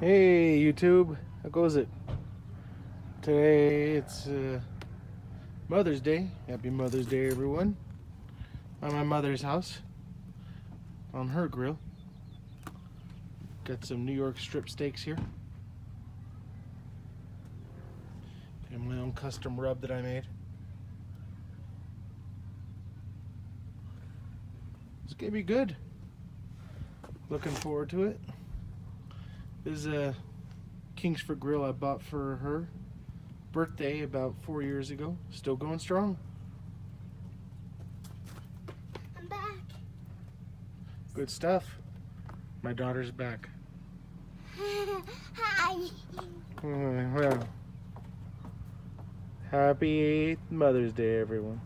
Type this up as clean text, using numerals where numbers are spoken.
Hey YouTube, how goes it? Today it's Mother's Day. Happy Mother's Day, everyone. I'm at my mother's house on her grill. Got some New York strip steaks here. And my own custom rub that I made. It's gonna be good. Looking forward to it. This is a Kingsford grill I bought for her birthday about 4 years ago. Still going strong. I'm back. Good stuff. My daughter's back. Hi. Well, happy Mother's Day, everyone.